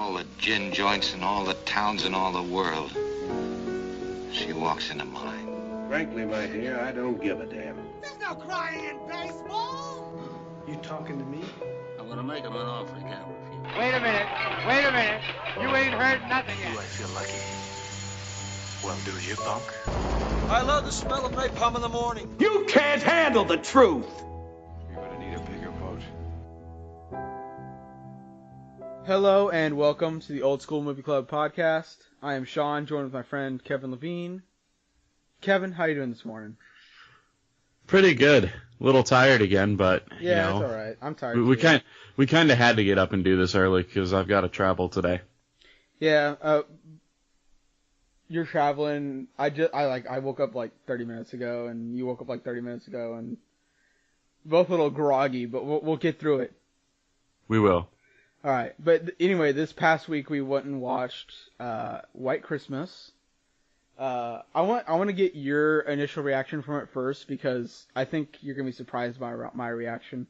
all the gin joints in all the towns in all the world. She walks into mine. Frankly, my dear, I don't give a damn. There's no crying in baseball. You talking to me? I'm gonna make him an offer he can't refuse. Wait a minute. You ain't heard nothing yet. Do I feel lucky? Well, do you, punk? I love the smell of napalm in the morning. You can't handle the truth! You're gonna need a bigger boat. Hello and welcome to the Old School Movie Club podcast. I am Sean, joined with my friend Kevin Levine. Kevin, how you doing this morning? Pretty good. A little tired again, but yeah, it's all right. I'm tired. We kind of had to get up and do this early because I've got to travel today. Yeah, you're traveling. I woke up like 30 minutes ago, and you woke up like 30 minutes ago, and both a little groggy, but we'll get through it. We will. All right, but anyway, this past week we went and watched White Christmas. I want to get your initial reaction from it first because I think you're gonna be surprised by my reaction.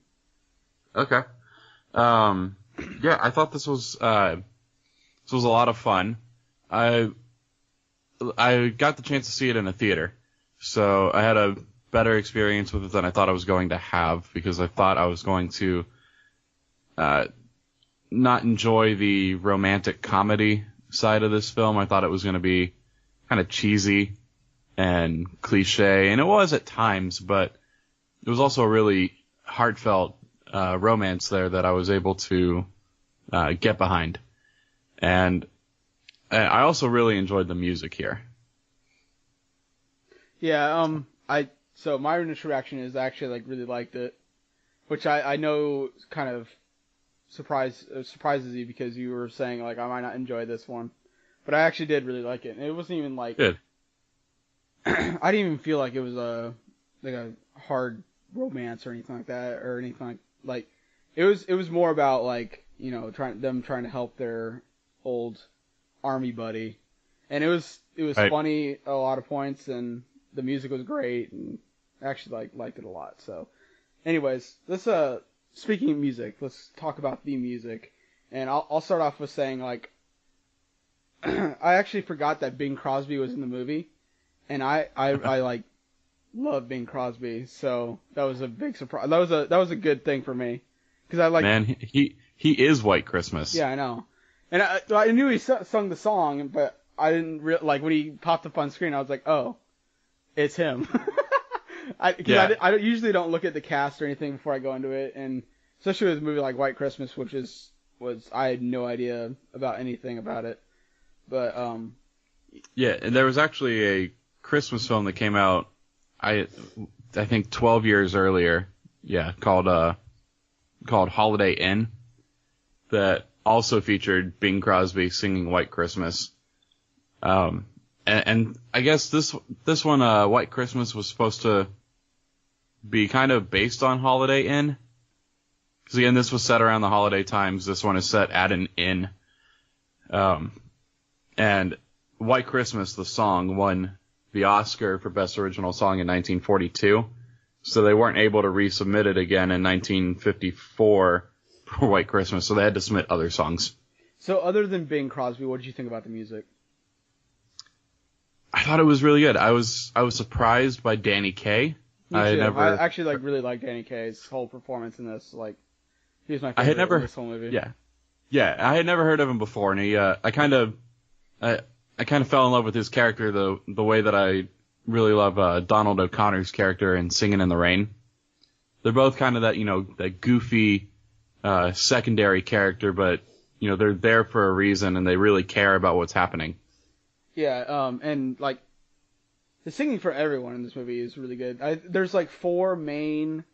Okay. Yeah, I thought this was a lot of fun. I got the chance to see it in a theater, so I had a better experience with it than I thought I was going to have because I thought I was going to not enjoy the romantic comedy side of this film. I thought it was going to be kind of cheesy and cliche, and it was at times, but it was also a really heartfelt romance there that I was able to get behind. And I also really enjoyed the music here. Yeah, so my initial reaction is I actually really liked it, which I know kind of surprises you because you were saying I might not enjoy this one, but I actually did really like it. And it wasn't even good. I didn't even feel like it was a hard romance or anything like that or anything like it was more about trying to help their old army buddy, and it was right. Funny at a lot of points, and the music was great, and I actually liked it a lot. So, anyways, let's speaking of music, let's talk about the music, and I'll start off with saying I actually forgot that Bing Crosby was in the movie, and I love Bing Crosby, so that was a big surprise. That was a good thing for me because Man, he is White Christmas. Yeah, I know. And I knew he sung the song, but I didn't when he popped up on screen, I was like, oh, it's him. I usually don't look at the cast or anything before I go into it, and especially with a movie like White Christmas, which I had no idea about anything about it. But yeah, and there was actually a Christmas film that came out, I think 12 years earlier, called Holiday Inn, that also featured Bing Crosby singing White Christmas. And I guess this one, White Christmas, was supposed to be kind of based on Holiday Inn. Because again, this was set around the holiday times. This one is set at an inn. And White Christmas, the song, won the Oscar for Best Original Song in 1942. So they weren't able to resubmit it again in 1954 for White Christmas, so they had to submit other songs. So other than Bing Crosby, what did you think about the music? I thought it was really good. I was surprised by Danny Kaye. Me too. I actually really liked Danny Kaye's whole performance in this. He was my favorite in this whole movie. Yeah, I had never heard of him before, and I kind of fell in love with his character the way that I really love Donald O'Connor's character in Singin' in the Rain. They're both kind of that goofy secondary character, but they're there for a reason, and they really care about what's happening. Yeah, and the singing for everyone in this movie is really good. There's 4 main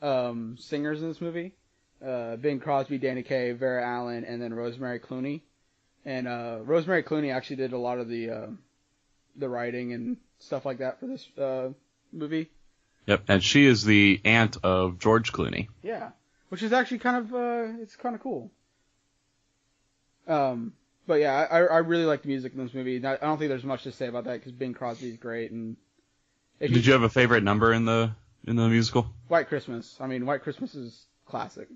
singers in this movie: Bing Crosby, Danny Kaye, Vera Allen, and then Rosemary Clooney. And Rosemary Clooney actually did a lot of the writing and stuff like that for this movie. Yep, and she is the aunt of George Clooney. Yeah, which is actually kind of cool. But yeah, I really like the music in this movie. I don't think there's much to say about that because Bing Crosby is great. And did you have a favorite number in the musical? White Christmas. I mean, White Christmas is classic.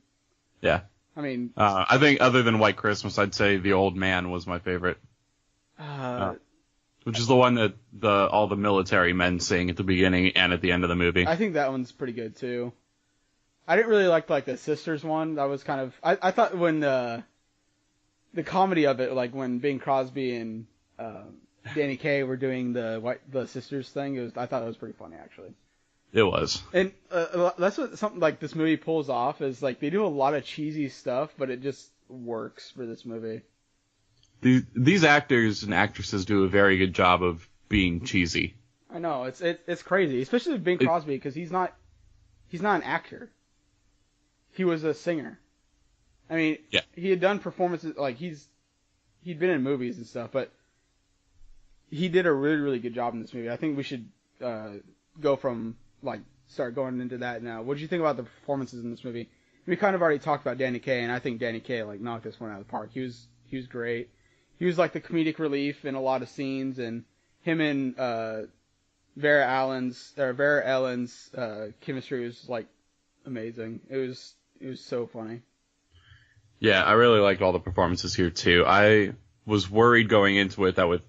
Yeah, I mean, I think other than White Christmas, I'd say The Old Man was my favorite. Which is the one that all the military men sing at the beginning and at the end of the movie. I think that one's pretty good too. I didn't really like the sisters one. That was kind of I thought when the comedy of it, like when Bing Crosby and Danny Kaye were doing the sisters thing, I thought it was pretty funny actually. It was. And that's what something like this movie pulls off is like they do a lot of cheesy stuff, but it just works for this movie. These actors and actresses do a very good job of being cheesy. I know it's crazy, especially with Bing Crosby because he's not an actor. He was a singer. I mean, yeah. He had done performances like he'd been in movies and stuff, but he did a really really good job in this movie. I think we should go from start going into that now. What did you think about the performances in this movie? We kind of already talked about Danny Kaye, and I think Danny Kaye knocked this one out of the park. He was great. He was the comedic relief in a lot of scenes, and him and Vera Ellen's chemistry was amazing. It was so funny. Yeah, I really liked all the performances here too. I was worried going into it that with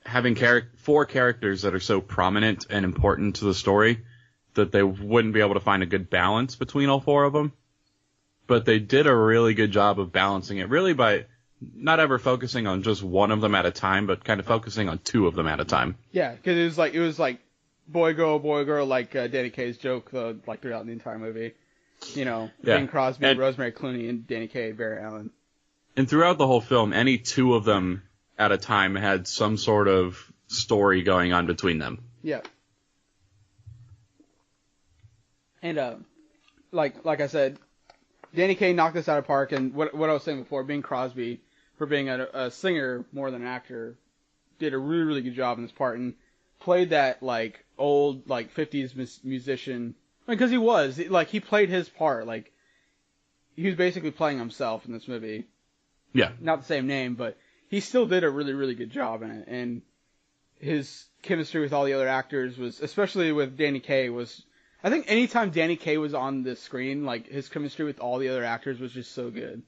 having 4 characters that are so prominent and important to the story, that they wouldn't be able to find a good balance between all 4 of them. But they did a really good job of balancing it, really by not ever focusing on just one of them at a time, but kind of focusing on 2 of them at a time. Yeah, because it was boy girl, like Danny Kaye's joke throughout the entire movie. Bing Crosby, Rosemary Clooney, and Danny Kaye, Vera Ellen. And throughout the whole film, any 2 of them at a time had some sort of story going on between them. Yeah. And like I said, Danny Kaye knocked this out of the park, and what I was saying before, Bing Crosby, for being a singer more than an actor, did a really, really good job in this part, and played that, old, 50s musician, because he was, he played his part, he was basically playing himself in this movie. Yeah. Not the same name, but he still did a really, really good job in it, and his chemistry with all the other actors was, especially with Danny Kaye, was, I think anytime Danny Kaye was on the screen, his chemistry with all the other actors was just so good.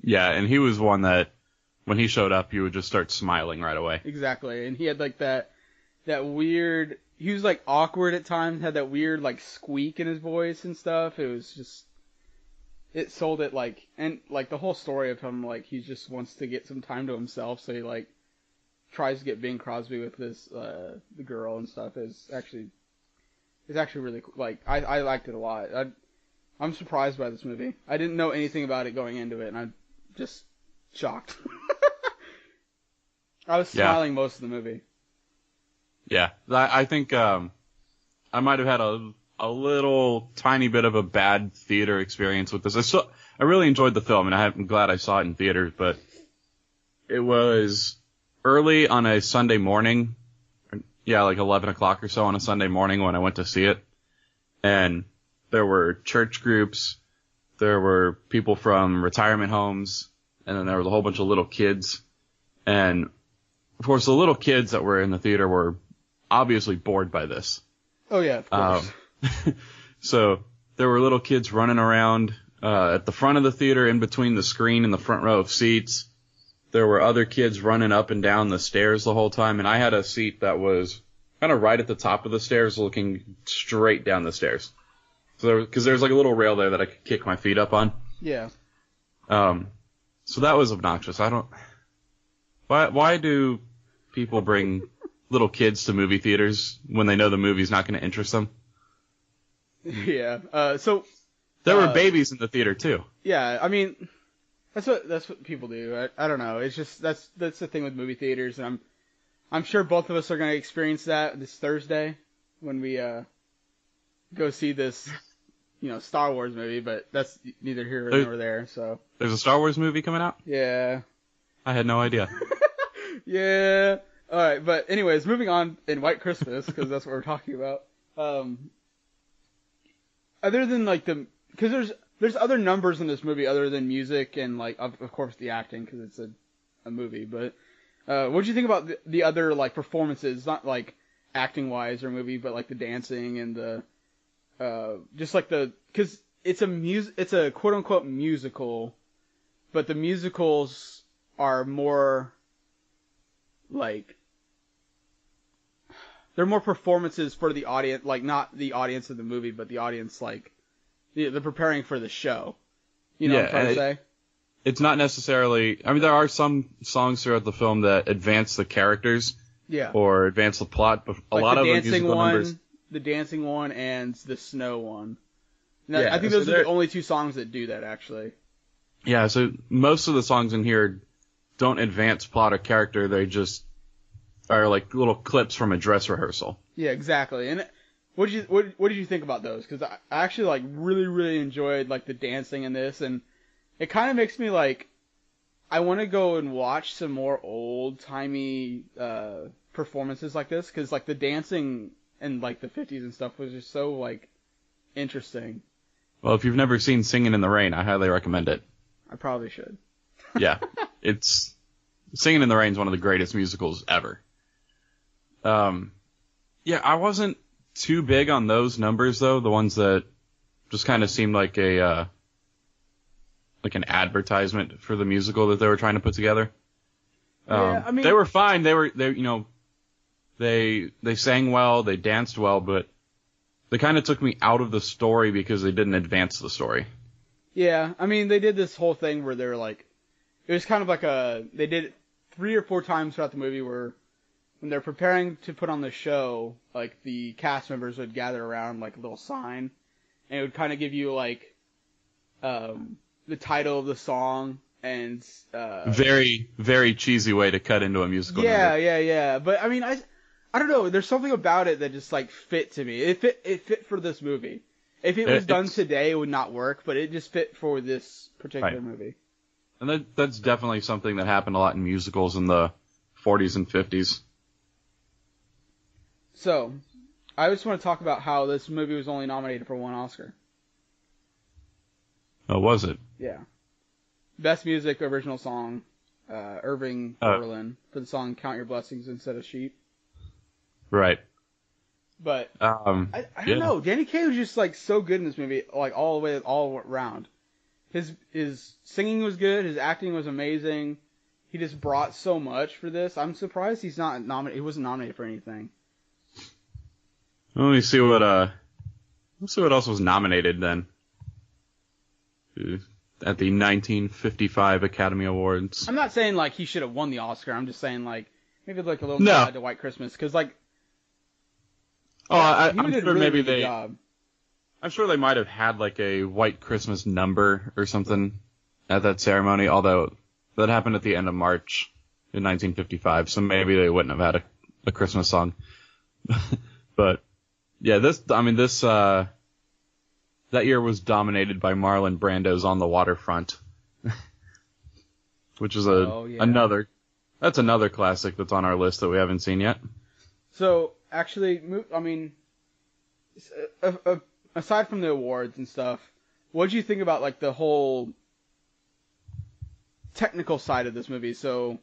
Yeah, and he was one that, when he showed up, you would just start smiling right away. Exactly, and he had, that weird, he was, awkward at times, had that weird, squeak in his voice and stuff. It was just, it sold it, and, the whole story of him, he just wants to get some time to himself, so he, tries to get Bing Crosby with this, the girl and stuff, is actually... It's actually really cool. I liked it a lot. I'm surprised by this movie. I didn't know anything about it going into it, and I'm just shocked. I was smiling most of the movie. Yeah, I think I might have had a little tiny bit of a bad theater experience with this. I really enjoyed the film, and I'm glad I saw it in theaters, but it was early on a Sunday morning. Yeah, 11 o'clock or so on a Sunday morning when I went to see it. And there were church groups, there were people from retirement homes, and then there was a whole bunch of little kids. And, of course, the little kids that were in the theater were obviously bored by this. Oh, yeah, of course. So there were little kids running around at the front of the theater in between the screen and the front row of seats. There were other kids running up and down the stairs the whole time, and I had a seat that was kind of right at the top of the stairs looking straight down the stairs. Because there's a little rail there that I could kick my feet up on. Yeah. So that was obnoxious. Why do people bring little kids to movie theaters when they know the movie's not going to interest them? Yeah. There were babies in the theater, too. Yeah, I mean... That's what people do. I don't know. It's just that's the thing with movie theaters, and I'm sure both of us are going to experience that this Thursday when we go see this, Star Wars movie. But that's neither here nor there. So there's a Star Wars movie coming out? Yeah. I had no idea. Yeah. All right, but anyways, moving on in White Christmas because that's what we're talking about. Other than because there's other numbers in this movie other than music and of course the acting because it's a movie. But what do you think about the other performances? Not acting wise or movie, but the dancing and the just because it's a quote unquote musical, but the musicals are more like, they're more performances for the audience, like not the audience of the movie, but the audience, like they're preparing for the show. You know what I'm trying to say? It's not necessarily. I mean, there are some songs throughout the film that advance the characters, or advance the plot, but a lot of the musical numbers. The dancing one and the snow one. Now, I think those are the only two songs that do that, actually. Yeah, so most of the songs in here don't advance plot or character. They just are like little clips from a dress rehearsal. Yeah, exactly. And what did you think about those? Because I actually like really enjoyed like the dancing in this, and it kind of makes me like, I want to go and watch some more old timey performances like this, because like the dancing in like the 50s and stuff was just so like interesting. Well, if you've never seen Singing in the Rain, I highly recommend it. I probably should. Yeah, Singing in the Rain is one of the greatest musicals ever. Yeah, I wasn't too big on those numbers though. The ones that just kind of seemed like an advertisement for the musical that they were trying to put together. Yeah, I mean, they were fine. They sang well, they danced well, but they kind of took me out of the story because they didn't advance the story. Yeah, I mean, they did this whole thing where they were like, it was kind of like they did it 3 or 4 times throughout the movie where when they're preparing to put on the show, like the cast members would gather around like a little sign, and it would kind of give you like the title of the song and very, very cheesy way to cut into a musical number. Yeah. But I mean, I don't know. There's something about it that just like fit to me. It fit for this movie. If it was done today, it would not work. But it just fit for this particular movie. And that's definitely something that happened a lot in musicals in the 40s and 50s. So, I just want to talk about how this movie was only nominated for 1 Oscar. Oh, was it? Yeah. Best Music Original Song, Irving Berlin, for the song Count Your Blessings Instead of Sheep. Right. But, I don't know. Danny Kaye was just, like, so good in this movie, like, all around. His singing was good, his acting was amazing. He just brought so much for this. I'm surprised he wasn't nominated for anything. Let me see what else was nominated then. At the 1955 Academy Awards. I'm not saying like he should have won the Oscar. I'm just saying like maybe like a little nod to White Christmas, because like I'm did sure a really maybe good job. I'm sure they might have had like a White Christmas number or something at that ceremony, although that happened at the end of March in 1955, so maybe they wouldn't have had a Christmas song. But yeah, that year was dominated by Marlon Brando's On the Waterfront, which is another classic that's on our list that we haven't seen yet. So, actually, I mean, aside from the awards and stuff, what did you think about like the whole technical side of this movie? So,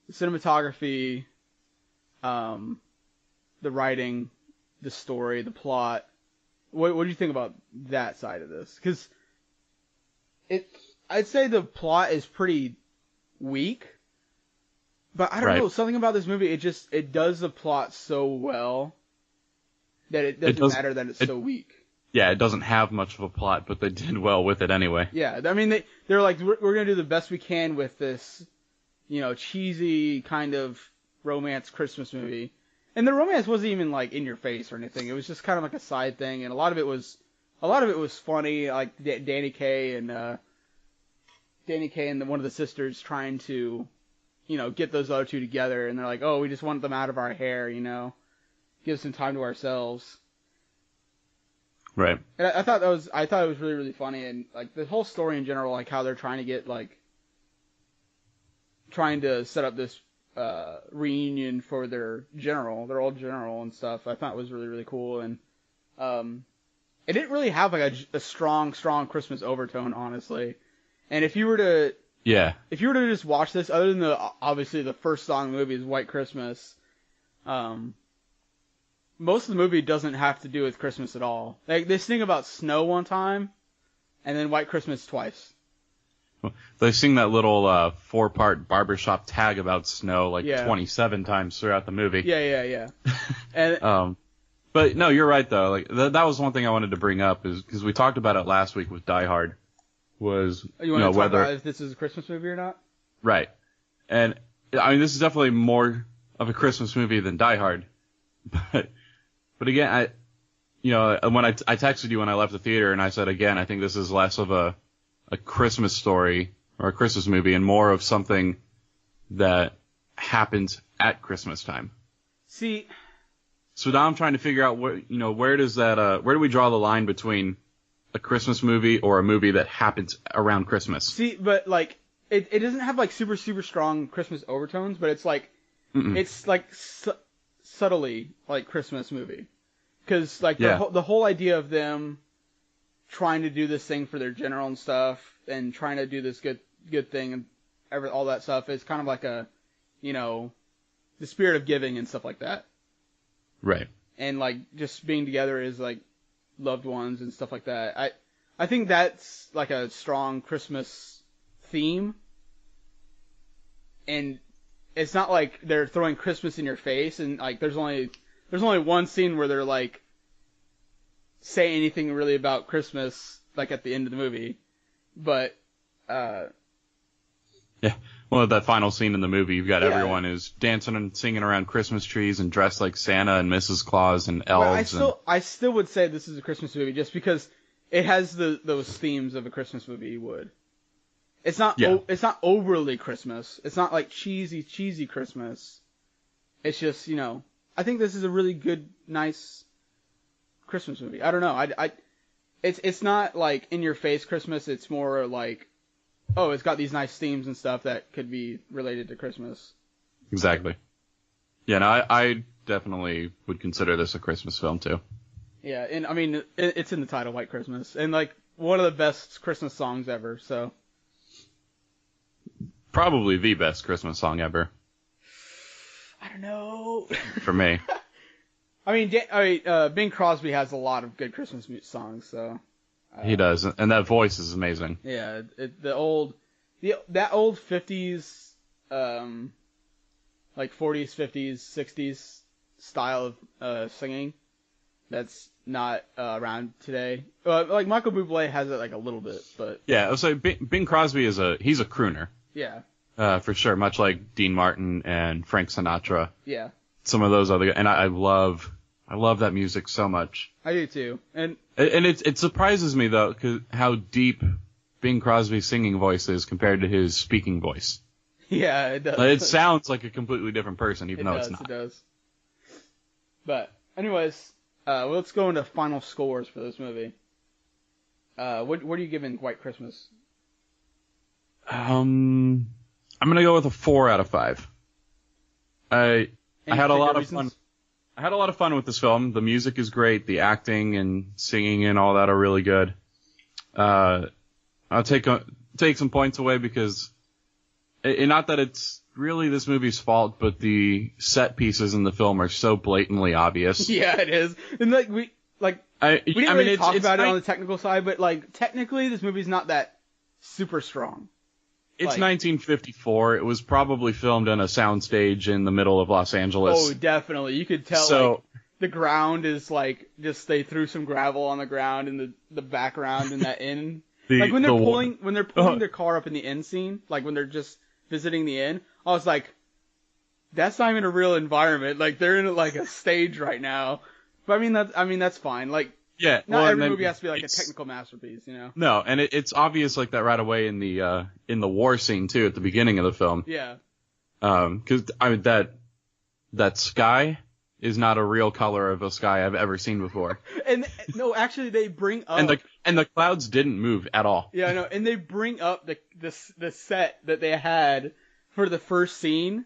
the cinematography, the writing, the story, the plot. What do you think about that side of this? Because I'd say the plot is pretty weak, but I don't know, something about this movie, it does the plot so well that it doesn't matter that it's so weak. Yeah, it doesn't have much of a plot, but they did well with it anyway. Yeah, I mean, they're like, we're going to do the best we can with this, cheesy kind of romance Christmas movie. And the romance wasn't even like in your face or anything. It was just kind of like a side thing, and a lot of it was funny, like Danny Kaye and one of the sisters trying to, get those other two together, and they're like, oh, we just want them out of our hair, give some time to ourselves. Right. And I thought it was really, really funny, and like the whole story in general, like how they're trying to set up this reunion for their old general and stuff. I thought it was really, really cool, and it didn't really have like a strong Christmas overtone, honestly. And if you were to just watch this, other than obviously the first song in the movie is White Christmas, most of the movie doesn't have to do with Christmas at all. Like they sing about snow one time, and then White Christmas twice. They sing that little 4-part barbershop tag about snow 27 times throughout the movie. Yeah. And but no, you're right though. Like that was one thing I wanted to bring up is because we talked about it last week with Die Hard. Was you want to talk whether about if this is a Christmas movie or not? Right, and I mean this is definitely more of a Christmas movie than Die Hard, but again when I texted you when I left the theater and I said again I think this is less of a Christmas story or a Christmas movie and more of something that happens at Christmas time. See, so now I'm trying to figure out where do we draw the line between a Christmas movie or a movie that happens around Christmas? See, but like it doesn't have like super strong Christmas overtones, but it's like it's like subtly like Christmas movie. Cuz like the whole idea of them trying to do this thing for their general and stuff, and trying to do this good thing and all that stuff is kind of like a, the spirit of giving and stuff like that. Right. And like just being together as like loved ones and stuff like that. I think that's like a strong Christmas theme. And it's not like they're throwing Christmas in your face and like there's only one scene where they're like say anything really about Christmas, like at the end of the movie, but yeah, well, that final scene in the movie, you've got everyone is dancing and singing around Christmas trees and dressed like Santa and Mrs. Claus and elves. I still would say this is a Christmas movie just because it has those themes of a Christmas movie would. It's not it's not overly Christmas. It's not like cheesy Christmas. It's just I think this is a really good, nice Christmas movie. I don't know. It's not like in your face Christmas. It's more like, oh, it's got these nice themes and stuff that could be related to Christmas. Exactly. Yeah, no, I definitely would consider this a Christmas film too. Yeah, and I mean it's in the title, White Christmas, and like one of the best Christmas songs ever. So probably the best Christmas song ever. I don't know. For me. I mean, Bing Crosby has a lot of good Christmas songs, so. He does, and that voice is amazing. Yeah, that old 50s, like 40s, 50s, 60s style of singing, that's not around today. Like Michael Bublé has it like a little bit, but. Yeah, I would say Bing Crosby he's a crooner. Yeah. For sure, much like Dean Martin and Frank Sinatra. Yeah. Some of those other guys, and I love that music so much. I do too, and it surprises me though, how deep Bing Crosby's singing voice is compared to his speaking voice. Yeah, it does. It sounds like a completely different person, even though it's not. It does. But anyways, let's go into final scores for this movie. What are you giving White Christmas? I'm gonna go with a 4 out of 5. I had a lot of fun. I had a lot of fun with this film. The music is great. The acting and singing and all that are really good. I'll take some points away because, not that it's really this movie's fault, but the set pieces in the film are so blatantly obvious. Yeah, it is. And we didn't really talk about it on the technical side, but like technically this movie's not that super strong. It's 1954. It was probably filmed on a soundstage in the middle of Los Angeles. Oh, definitely. You could tell the ground is like just they threw some gravel on the ground in the background in that inn. Like when they're pulling their car up in the inn scene, like when they're just visiting the inn, I was like, that's not even a real environment. Like they're in like a stage right now. But I mean that's fine. Like yeah, not every movie has to be like a technical masterpiece, No, and it's obvious like that right away in the war scene too at the beginning of the film. Yeah. Because I mean that sky is not a real color of a sky I've ever seen before. And no, actually they bring up and the clouds didn't move at all. Yeah, I know, and they bring up the set that they had for the first scene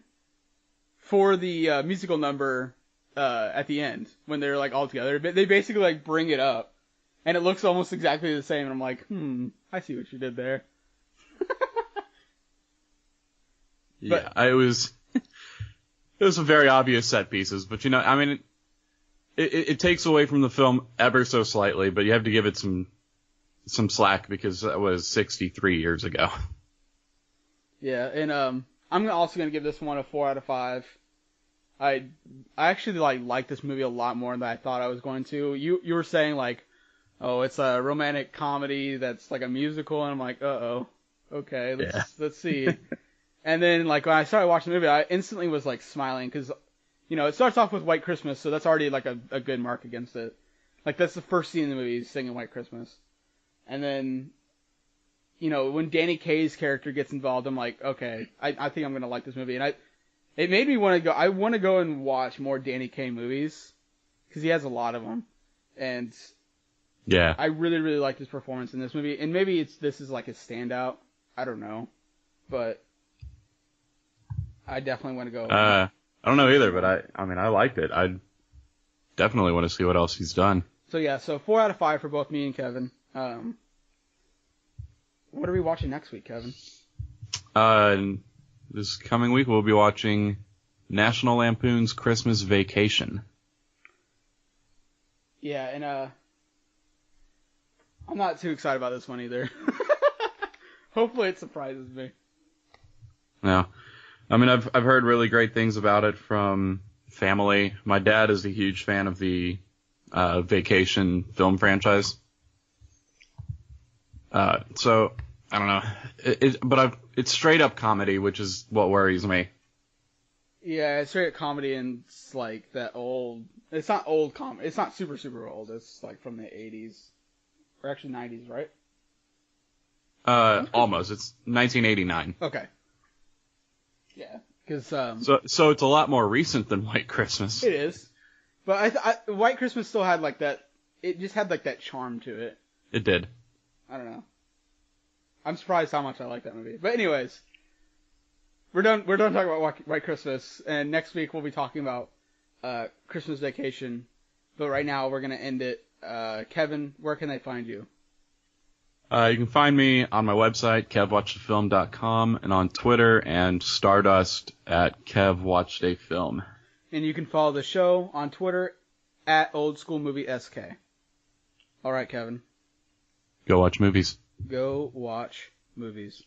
for the musical number. At the end, when they're like all together, they basically like bring it up, and it looks almost exactly the same. And I'm like, I see what you did there. Yeah, it was some very obvious set pieces, but I mean, it takes away from the film ever so slightly, but you have to give it some some slack because that was 63 years ago. Yeah, and I'm also gonna give this one a 4 out of 5. I actually like this movie a lot more than I thought I was going to. You were saying like, oh, it's a romantic comedy that's like a musical, and I'm like, okay, let's see. And then like when I started watching the movie, I instantly was like smiling because, it starts off with White Christmas, so that's already like a good mark against it. Like that's the first scene in the movie, singing White Christmas, and then, when Danny Kaye's character gets involved, I'm like, okay, I think I'm gonna like this movie, and it made me want to go. I want to go and watch more Danny Kaye movies because he has a lot of them, and yeah, I really really like his performance in this movie, and maybe this is like a standout. I don't know, but I definitely want to go. I don't know either, but I liked it. I definitely want to see what else he's done. So yeah, 4 out of 5 for both me and Kevin. What are we watching next week, Kevin? This coming week we'll be watching National Lampoon's Christmas Vacation. Yeah, and I'm not too excited about this one either. Hopefully it surprises me. No. I mean, I've heard really great things about it from family. My dad is a huge fan of the Vacation film franchise. So I don't know, but it's straight up comedy, which is what worries me. Yeah, it's straight up comedy, and it's like that old. It's not old comedy. It's not super super old. It's like from the 80s, or actually 90s, right? Almost. It's 1989. Okay. Yeah, because so it's a lot more recent than White Christmas. It is, but White Christmas still had like that. It just had like that charm to it. It did. I don't know. I'm surprised how much I like that movie. But anyways, we're done talking about White Christmas, and next week we'll be talking about Christmas Vacation. But right now we're gonna end it. Kevin, where can they find you? You can find me on my website, kevwatchedfilm.com, and on Twitter and Stardust at kevwatchedafilm. And you can follow the show on Twitter at OldSkoolMovieSK. All right, Kevin. Go watch movies. Go watch movies.